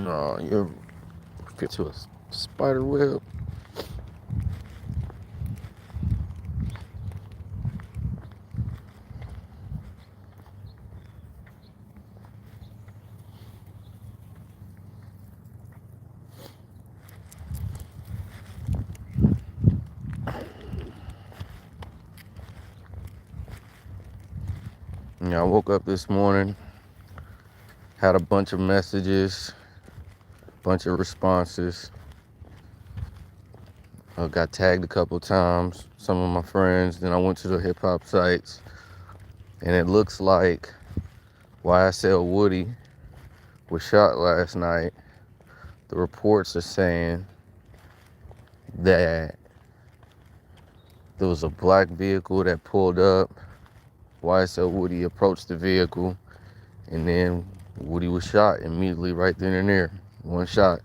No, you're fit to a spider web. I woke up this morning, had a bunch of messages, bunch of responses. Got tagged a couple times, some of my friends. Then I went to the hip hop sites, and it looks like YSL Woody was shot last night. The reports are saying that there was a black vehicle that pulled up. YSL Woody approached the vehicle, and then Woody was shot immediately right then and there. One shot.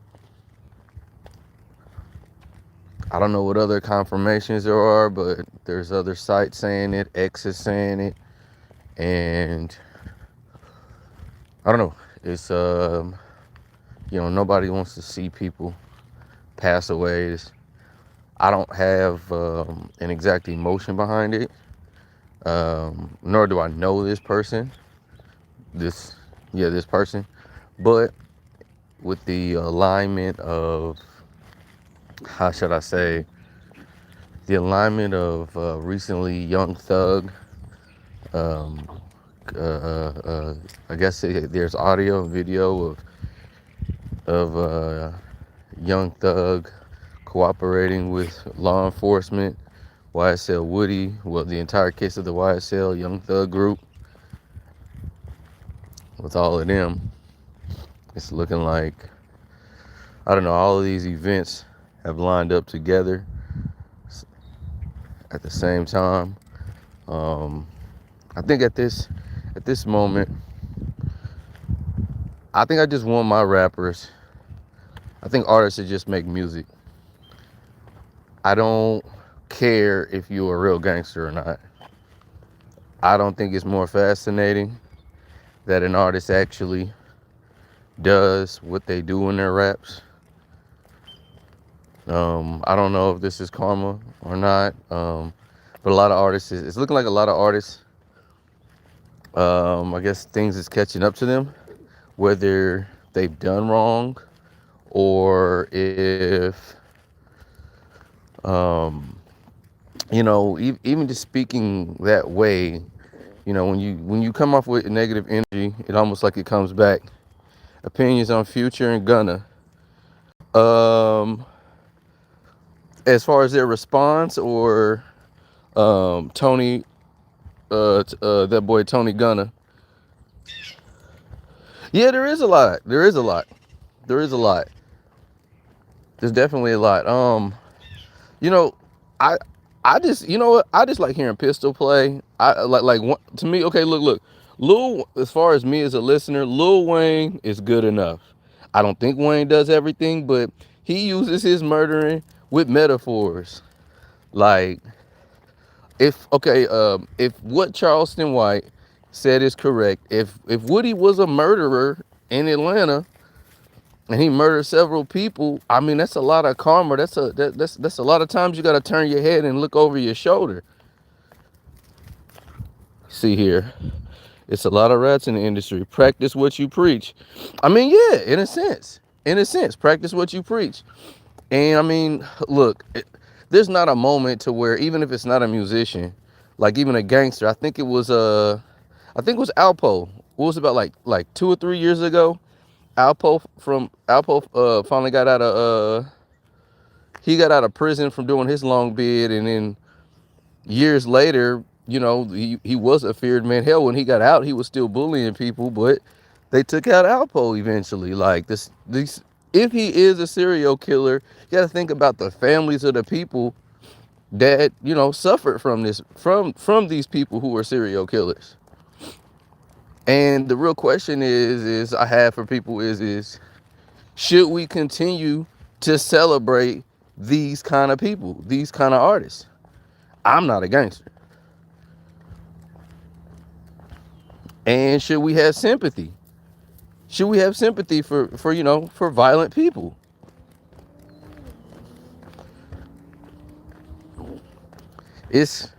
I don't know what other confirmations there are, but there's other sites saying it, X is saying it, and I don't know. It's nobody wants to see people pass away. I don't have an exact emotion behind it, nor do I know this person. This person, but with the alignment of, how should I say, the alignment of recently Young Thug. Um, I guess there's audio and video of Young Thug cooperating with law enforcement, YSL Woody, well, the entire case of the YSL Young Thug group. With all of them, it's looking like, I don't know, all of these events have lined up together at the same time. I think at this moment, I think I just want my rappers. I think artists should just make music. I don't care if you're a real gangster or not. I don't think it's more fascinating that an artist actually does what they do in their raps. I don't know if this is karma or not, but a lot of artists, it's looking like a lot of artists, I guess things is catching up to them, whether they've done wrong or if, um, even just speaking that way, when you come off with negative energy, it almost like it comes back. Opinions on Future and Gunna. Um, as far as their response, or Tony, that boy Tony Gunna. Yeah, there is a lot. There is a lot. There is a lot. There's definitely a lot. You know, I I just, you know what? I just like hearing Pistol play. To me. Okay, look. Lil, as far as me as a listener, Lil Wayne is good enough. I don't think Wayne does everything, but he uses his murdering with metaphors. Like, if what Charleston White said is correct, if Woody was a murderer in Atlanta and he murdered several people, I mean, that's a lot of karma. That's a lot of times you got to turn your head and look over your shoulder. See here, it's a lot of rats in the industry. Practice what you preach. I mean, yeah, in a sense, practice what you preach. And I mean, look, there's not a moment to where, even if it's not a musician, like even a gangster. I think it was Alpo. What was it, about like 2 or 3 years ago? Alpo finally got out of he got out of prison from doing his long bid, and then years later, he was a feared man. Hell, when he got out, he was still bullying people, but they took out Alpo eventually. Like these, if he is a serial killer, you got to think about the families of the people that suffered from this, from these people who are serial killers. And the real question is I have for people is should we continue to celebrate these kind of people, these kind of artists? I'm not a gangster. And should we have sympathy Should we have sympathy for you know, for violent people? It's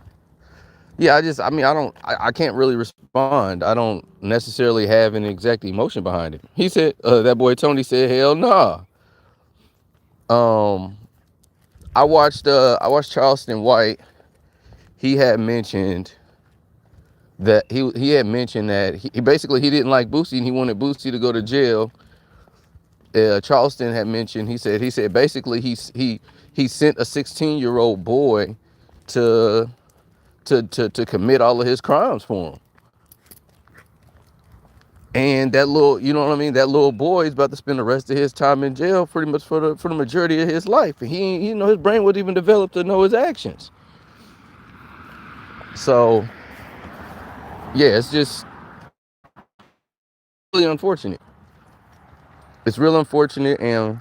yeah. I mean, I can't really respond. I don't necessarily have an exact emotion behind it. He said that boy Tony said, "Hell nah." Um, I watched Charleston White. He had mentioned that he had mentioned that he basically he didn't like Boosie and he wanted Boosie to go to jail. Charleston had mentioned he said basically he sent a 16-year-old boy to to commit all of his crimes for him. And that little, you know what I mean? That little boy is about to spend the rest of his time in jail pretty much for the majority of his life. And he, you know, his brain wasn't even developed to know his actions. So yeah, it's just really unfortunate. It's real unfortunate, and